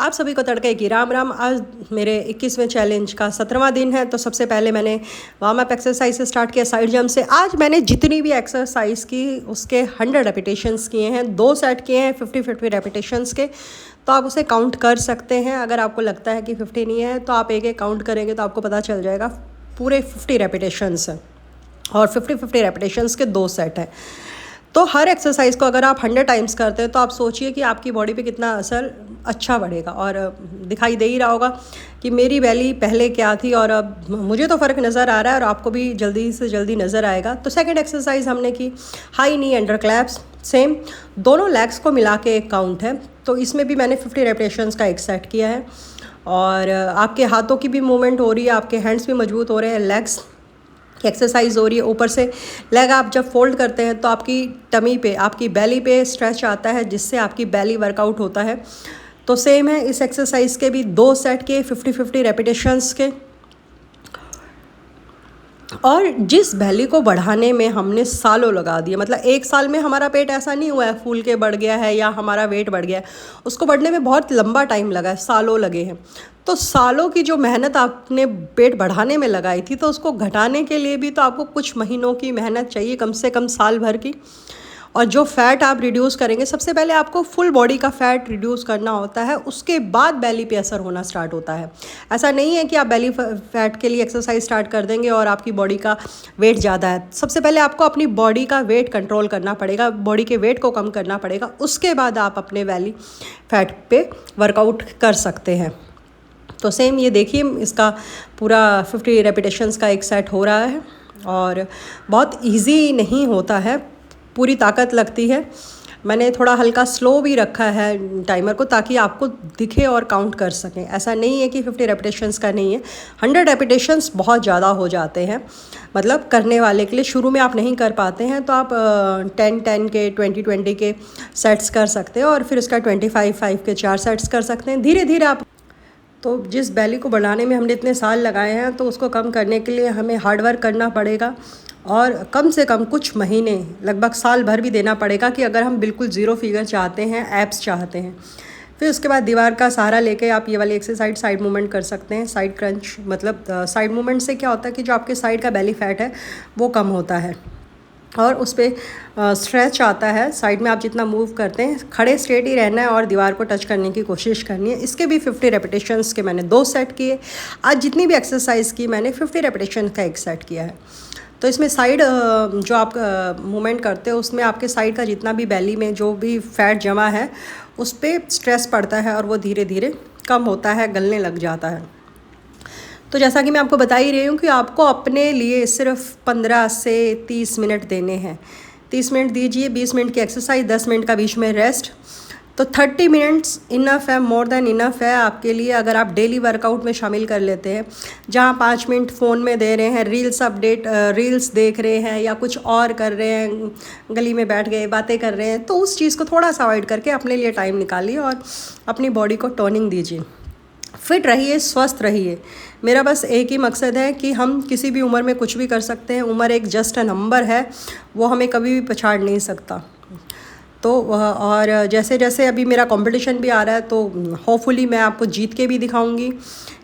आप सभी को तड़के की राम राम। आज मेरे 21वें चैलेंज का 17वां दिन है। तो सबसे पहले मैंने वार्म अप एक्सरसाइज से स्टार्ट किया, साइड जंप से। आज मैंने जितनी भी एक्सरसाइज की उसके 100 रेपिटेशंस किए हैं, 2 सेट किए हैं 50-50 रेपिटेशंस के। तो आप उसे काउंट कर सकते हैं। अगर आपको लगता है कि 50 नहीं है तो आप एक एक काउंट करेंगे तो आपको पता चल जाएगा। पूरे 50 रेपिटेशंस हैं और 50-50 रेपिटेशंस के 2 सेट हैं। तो हर एक्सरसाइज को अगर आप 100 टाइम्स करते हैं तो आप सोचिए कि आपकी बॉडी पे कितना असर अच्छा बढ़ेगा। और दिखाई दे ही रहा होगा कि मेरी बैली पहले क्या थी और अब मुझे तो फ़र्क नज़र आ रहा है और आपको भी जल्दी से जल्दी नज़र आएगा। तो सेकंड एक्सरसाइज हमने की हाई नी अंडर क्लैप्स। सेम दोनों लेग्स को मिला के एक काउंट है। तो इसमें भी मैंने 50 रेपिटेशंस का एक सेट किया है। और आपके हाथों की भी मूवमेंट हो रही है, आपके हैंड्स भी मजबूत हो रहे हैं, लेग्स की एक्सरसाइज हो रही है। ऊपर से लेग आप जब फोल्ड करते हैं तो आपकी टमी पे, आपकी बेली पे स्ट्रेच आता है, जिससे आपकी बेली वर्कआउट होता है। तो सेम है इस एक्सरसाइज के भी 2 सेट के 50-50 रेपिटेशंस के। और जिस बेली को बढ़ाने में हमने सालों लगा दिए, मतलब 1 साल में हमारा पेट ऐसा नहीं हुआ है फूल के बढ़ गया है या हमारा वेट बढ़ गया है, उसको बढ़ने में बहुत लंबा टाइम लगा है, सालों लगे हैं। तो सालों की जो मेहनत आपने पेट बढ़ाने में लगाई थी, तो उसको घटाने के लिए भी तो आपको कुछ महीनों की मेहनत चाहिए, कम से कम साल भर की। और जो फ़ैट आप रिड्यूस करेंगे, सबसे पहले आपको फुल बॉडी का फ़ैट रिड्यूस करना होता है, उसके बाद बेली पे असर होना स्टार्ट होता है। ऐसा नहीं है कि आप बेली फैट के लिए एक्सरसाइज स्टार्ट कर देंगे और आपकी बॉडी का वेट ज़्यादा है। सबसे पहले आपको अपनी बॉडी का वेट कंट्रोल करना पड़ेगा, बॉडी के वेट को कम करना पड़ेगा, उसके बाद आप अपने बेली फैट पे वर्कआउट कर सकते हैं। तो सेम ये देखिए, इसका पूरा 50 रेपिटेशंस का एक सेट हो रहा है और बहुत इजी नहीं होता है, पूरी ताकत लगती है। मैंने थोड़ा हल्का स्लो भी रखा है टाइमर को, ताकि आपको दिखे और काउंट कर सकें। ऐसा नहीं है कि 50 रेपिटेशंस का नहीं है, 100 रेपिटेशंस बहुत ज़्यादा हो जाते हैं, मतलब करने वाले के लिए। शुरू में आप नहीं कर पाते हैं तो आप 10-10 के 20-20 के सेट्स कर सकते हैं और फिर उसका 25-5 के 4 सेट्स कर सकते हैं। धीरे धीरे आप, तो जिस बेली को बढ़ाने में हमने इतने साल लगाए हैं, तो उसको कम करने के लिए हमें हार्ड वर्क करना पड़ेगा और कम से कम कुछ महीने, लगभग साल भर भी देना पड़ेगा कि अगर हम बिल्कुल ज़ीरो फिगर चाहते हैं, एब्स चाहते हैं। फिर उसके बाद दीवार का सहारा लेके आप ये वाली एक्सरसाइज साइड मूवमेंट कर सकते हैं। साइड क्रंच, मतलब साइड मूवमेंट से क्या होता है कि जो आपके साइड का बेली फैट है वो कम होता है और उस पर स्ट्रेच आता है। साइड में आप जितना मूव करते हैं, खड़े स्ट्रेट ही रहना है और दीवार को टच करने की कोशिश करनी है। इसके भी 50 रेपिटेशंस के मैंने 2 सेट किए। आज जितनी भी एक्सरसाइज की मैंने 50 रेपिटेशन का एक सेट किया है। तो इसमें साइड जो आप मूवमेंट करते हो, उसमें आपके साइड का जितना भी बेली में जो भी फैट जमा है उस पर स्ट्रेस पड़ता है और वो धीरे धीरे कम होता है, गलने लग जाता है। तो जैसा कि मैं आपको बता ही रही हूँ कि आपको अपने लिए सिर्फ 15 से 30 मिनट देने हैं। 30 मिनट दीजिए, 20 मिनट की एक्सरसाइज, 10 मिनट का बीच में रेस्ट। तो 30 मिनट्स इनफ है, मोर देन इनफ है आपके लिए, अगर आप डेली वर्कआउट में शामिल कर लेते हैं। जहाँ 5 मिनट फ़ोन में दे रहे हैं, रील्स देख रहे हैं या कुछ और कर रहे हैं, गली में बैठ गए बातें कर रहे हैं, तो उस चीज़ को थोड़ा सा अवॉइड करके अपने लिए टाइम निकालिए और अपनी बॉडी को टोनिंग दीजिए। फिट रहिए, स्वस्थ रहिए। मेरा बस एक ही मकसद है कि हम किसी भी उम्र में कुछ भी कर सकते हैं। उम्र एक जस्ट अ नंबर है, वो हमें कभी भी पछाड़ नहीं सकता। तो और जैसे जैसे अभी मेरा कंपटीशन भी आ रहा है, तो होपफुली मैं आपको जीत के भी दिखाऊंगी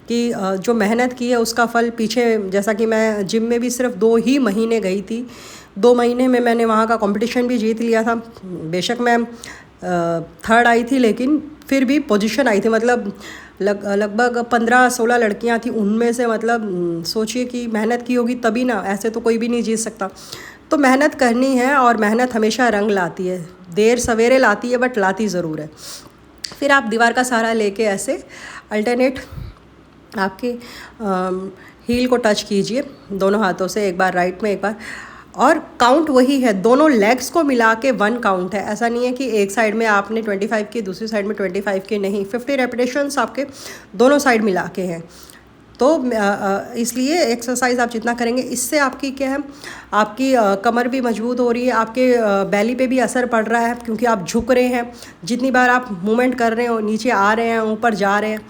कि जो मेहनत की है उसका फल पीछे। जैसा कि मैं जिम में भी सिर्फ 2 ही महीने गई थी, 2 महीने में मैंने वहाँ का कंपटीशन भी जीत लिया था। बेशक मैं थर्ड आई थी, लेकिन फिर भी पोजीशन आई थी। मतलब लगभग 15-16 लड़कियां थी, उनमें से, मतलब सोचिए कि मेहनत की होगी तभी ना, ऐसे तो कोई भी नहीं जीत सकता। तो मेहनत करनी है और मेहनत हमेशा रंग लाती है, देर सवेरे लाती है बट लाती ज़रूर है। फिर आप दीवार का सहारा लेके ऐसे अल्टरनेट आपके हील को टच कीजिए दोनों हाथों से, एक बार राइट में एक बार, और काउंट वही है, दोनों लेग्स को मिला के 1 काउंट है। ऐसा नहीं है कि एक साइड में आपने 25 की, दूसरी साइड में 25 की, नहीं, 50 रेपिटेशंस आपके दोनों साइड मिला के हैं। तो इसलिए एक्सरसाइज आप जितना करेंगे, इससे आपकी क्या है, आपकी कमर भी मजबूत हो रही है, आपके बेली पे भी असर पड़ रहा है, क्योंकि आप झुक रहे हैं। जितनी बार आप मूवमेंट कर रहे हो, नीचे आ रहे हैं, ऊपर जा रहे हैं,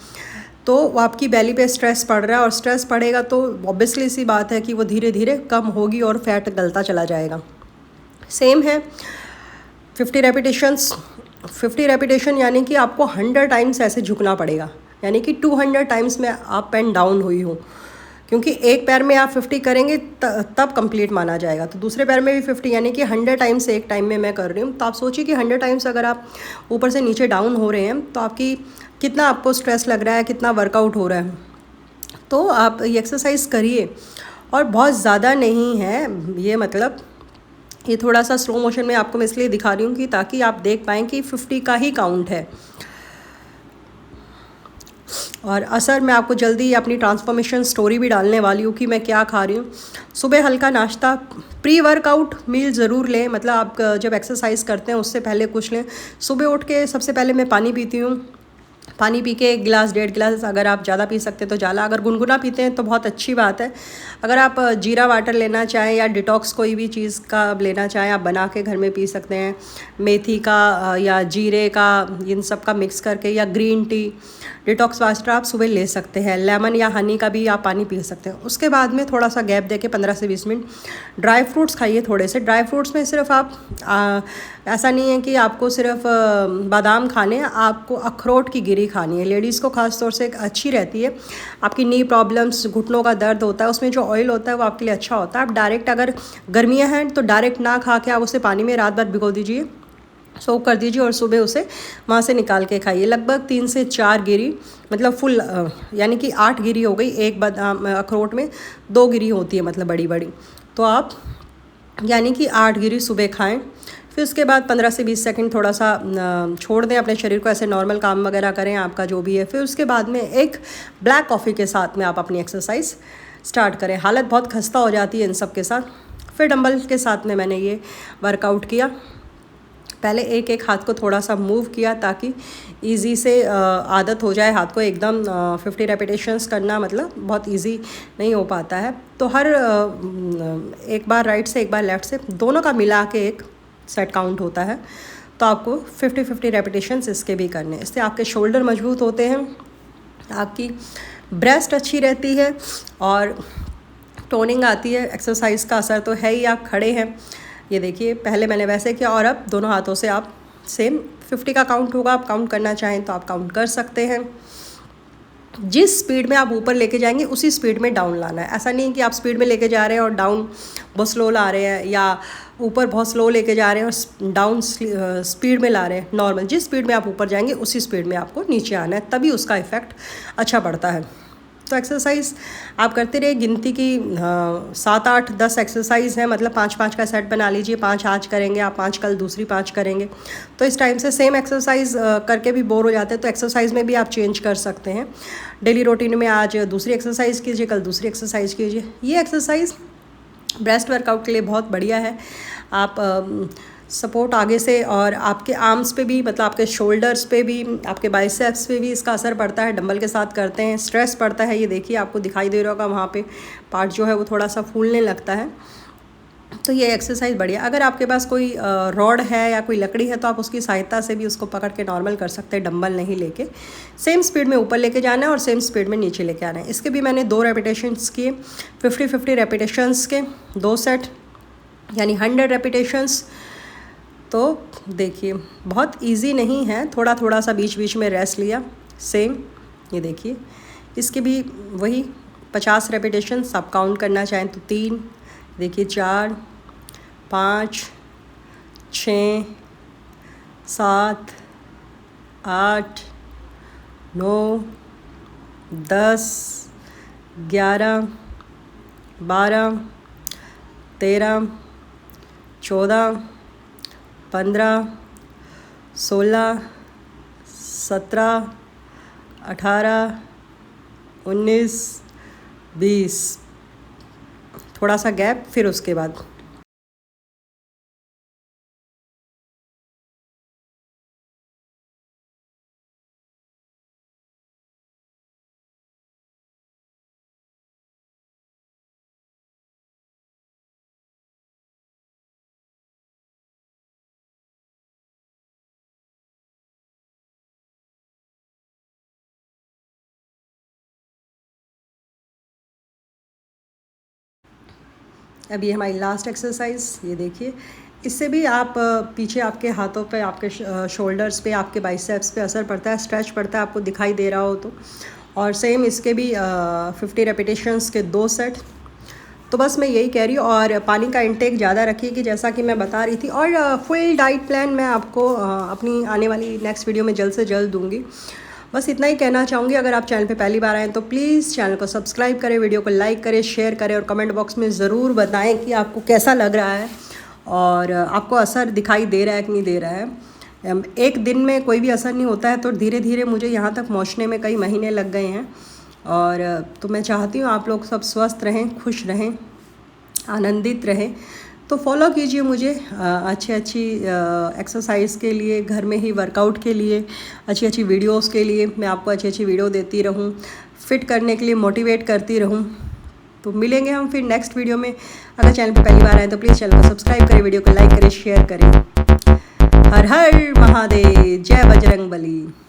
तो आपकी बेली पे स्ट्रेस पड़ रहा है और स्ट्रेस पड़ेगा तो ऑब्वियसली सी बात है कि वो धीरे धीरे कम होगी और फैट गलता चला जाएगा। सेम है 50 रेपिटेशंस 50 रेपिटेशन यानी कि आपको 100 टाइम्स ऐसे झुकना पड़ेगा, यानी कि 200 टाइम्स में अप एंड डाउन हुई हूँ, क्योंकि एक पैर में आप 50 करेंगे तब कंप्लीट माना जाएगा। तो दूसरे पैर में भी 50 यानी कि 100 टाइम्स एक टाइम में मैं कर रही हूँ। तो आप सोचिए कि 100 टाइम्स अगर आप ऊपर से नीचे डाउन हो रहे हैं तो आपकी कितना आपको स्ट्रेस लग रहा है, कितना वर्कआउट हो रहा है। तो आप ये एक्सरसाइज करिए, और बहुत ज़्यादा नहीं है ये, मतलब ये थोड़ा सा स्लो मोशन में आपको मैं इसलिए दिखा रही हूँ कि ताकि आप देख पाएँ कि 50 का ही काउंट है। और असर मैं आपको जल्दी अपनी ट्रांसफॉर्मेशन स्टोरी भी डालने वाली हूँ कि मैं क्या खा रही हूँ। सुबह हल्का नाश्ता, प्री वर्कआउट मील ज़रूर लें, मतलब आप जब एक्सरसाइज करते हैं उससे पहले कुछ लें। सुबह उठ के सबसे पहले मैं पानी पीती हूँ, पानी पी के 1 गिलास 1.5 गिलास, अगर आप ज़्यादा पी सकते हैं तो ज़्यादा, अगर गुनगुना पीते हैं तो बहुत अच्छी बात है। अगर आप जीरा वाटर लेना चाहें या डिटॉक्स कोई भी चीज़ का लेना चाहें, आप बना के घर में पी सकते हैं, मेथी का या जीरे का, इन सब का मिक्स करके, या ग्रीन टी डिटॉक्स वाटर आप सुबह ले सकते हैं। लेमन या हनी का भी आप पानी पी सकते हैं। उसके बाद में थोड़ा सा गैप देके 15 से 20 मिनट ड्राई फ्रूट्स खाइए थोड़े से। ड्राई फ्रूट्स में सिर्फ आप ऐसा नहीं है कि आपको सिर्फ बादाम खाने हैं, आपको अखरोट की गिरी खानी है। लेडीज़ को खास तौर से अच्छी रहती है, आपकी नी प्रॉब्लम्स, घुटनों का दर्द होता है, उसमें जो ऑयल होता है वो आपके लिए अच्छा होता है। आप डायरेक्ट, अगर गर्मियाँ हैं तो डायरेक्ट ना खा के आप उसे पानी में रात भर भिगो दीजिए, सोक कर दीजिए, और सुबह उसे वहाँ से निकाल के खाइए। लगभग 3 से 4 गिरी, मतलब फुल, यानी कि 8 गिरी हो गई। एक बादाम अखरोट में 2 गिरी होती है, मतलब बड़ी बड़ी। तो आप यानी कि 8 गिरी सुबह खाएं। फिर उसके बाद 15 से 20 सेकंड थोड़ा सा छोड़ दें अपने शरीर को, ऐसे नॉर्मल काम वगैरह करें आपका जो भी है। फिर उसके बाद में एक ब्लैक कॉफ़ी के साथ में आप अपनी एक्सरसाइज स्टार्ट करें। हालत बहुत खस्ता हो जाती है इन सब के साथ। फिर डंबल के साथ में मैंने ये वर्कआउट किया। पहले एक एक हाथ को थोड़ा सा मूव किया ताकि इजी से आदत हो जाए हाथ को एकदम 50 रेपिटेशंस करना, मतलब बहुत इजी नहीं हो पाता है। तो हर एक बार राइट से एक बार लेफ़्ट से, दोनों का मिला के एक सेट काउंट होता है। तो आपको 50 रेपिटेशंस इसके भी करने, इससे आपके शोल्डर मजबूत होते हैं, आपकी ब्रेस्ट अच्छी रहती है और टोनिंग आती है। एक्सरसाइज का असर तो है ही। आप खड़े हैं, ये देखिए, पहले मैंने वैसे किया और अब दोनों हाथों से आप सेम 50 का काउंट होगा। आप काउंट करना चाहें तो आप काउंट कर सकते हैं। जिस स्पीड में आप ऊपर लेके जाएंगे उसी स्पीड में डाउन लाना है। ऐसा नहीं कि आप स्पीड में लेके जा रहे हैं और डाउन बहुत स्लो ला रहे हैं, या ऊपर बहुत स्लो लेके जा रहे हैं और डाउन स्पीड में ला रहे हैं। नॉर्मल जिस स्पीड में आप ऊपर जाएंगे उसी स्पीड में आपको नीचे आना है, तभी उसका इफ़ेक्ट अच्छा पड़ता है। तो एक्सरसाइज आप करते रहिए। गिनती की 7, 8, 10 एक्सरसाइज है, मतलब 5-5 का सेट बना लीजिए। 5 आज करेंगे आप, 5 कल, दूसरी 5 करेंगे। तो इस टाइम से सेम एक्सरसाइज करके भी बोर हो जाते हैं, तो एक्सरसाइज में भी आप चेंज कर सकते हैं। डेली रूटीन में आज दूसरी एक्सरसाइज कीजिए, कल दूसरी एक्सरसाइज कीजिए। ये एक्सरसाइज ब्रेस्ट वर्कआउट के लिए बहुत बढ़िया है। आप सपोर्ट आगे से, और आपके आर्म्स पे भी, मतलब आपके शोल्डर्स पे भी, आपके बाइसेप्स पे भी इसका असर पड़ता है। डंबल के साथ करते हैं, स्ट्रेस पड़ता है। ये देखिए, आपको दिखाई दे रहा होगा वहाँ पे पार्ट जो है वो थोड़ा सा फूलने लगता है। तो ये एक्सरसाइज बढ़िया। अगर आपके पास कोई रॉड है या कोई लकड़ी है तो आप उसकी सहायता से भी उसको पकड़ के नॉर्मल कर सकते हैं, डंबल नहीं लेके। सेम स्पीड में ऊपर लेके जाना है और सेम स्पीड में नीचे लेके आना है। इसके भी मैंने 2 रेपिटेशंस किए, 50 रेपिटेशंस के 2 सेट, यानी 100 रेपिटेशंस। तो देखिए, बहुत इजी नहीं है, थोड़ा थोड़ा सा बीच बीच में रेस्ट लिया। सेम ये देखिए, इसके भी वही 50 रेपिटेशंस। आप काउंट करना चाहें तो 3, देखिए 4, 5, 6, 7, 8, 9, 10, 11, 12, 13, 14, 15, 16, 17, 18, 19, 20। थोड़ा सा गैप, फिर उसके बाद अभी हमारी लास्ट एक्सरसाइज, ये देखिए, इससे भी आप पीछे आपके हाथों पे, आपके शोल्डर्स पे, आपके बाइसेप्स पे असर पड़ता है, स्ट्रेच पड़ता है, आपको दिखाई दे रहा हो तो। और सेम इसके भी 50 रेपिटेशंस के 2 सेट। तो बस मैं यही कह रही हूँ। और पानी का इंटेक ज़्यादा रखिए कि जैसा कि मैं बता रही थी। और फुल डाइट प्लान मैं आपको अपनी आने वाली नेक्स्ट वीडियो में जल्द से जल्द दूँगी। बस इतना ही कहना चाहूँगी। अगर आप चैनल पे पहली बार आएँ तो प्लीज़ चैनल को सब्सक्राइब करें, वीडियो को लाइक करें, शेयर करें और कमेंट बॉक्स में ज़रूर बताएं कि आपको कैसा लग रहा है और आपको असर दिखाई दे रहा है कि नहीं दे रहा है। एक दिन में कोई भी असर नहीं होता है, तो धीरे धीरे मुझे यहाँ तक पहुँचने में कई महीने लग गए हैं। और तो मैं चाहती हूँ आप लोग सब स्वस्थ रहें, खुश रहें, आनंदित रहें। तो फॉलो कीजिए मुझे अच्छी एक्सरसाइज के लिए, घर में ही वर्कआउट के लिए, अच्छी अच्छी वीडियोस के लिए। मैं आपको अच्छी अच्छी वीडियो देती रहूँ, फिट करने के लिए मोटिवेट करती रहूँ। तो मिलेंगे हम फिर नेक्स्ट वीडियो में। अगर चैनल पर पहली बार आए तो प्लीज़ चैनल को सब्सक्राइब करें, वीडियो को लाइक करें, शेयर करें। हर हर महादेव, जय बजरंग बली।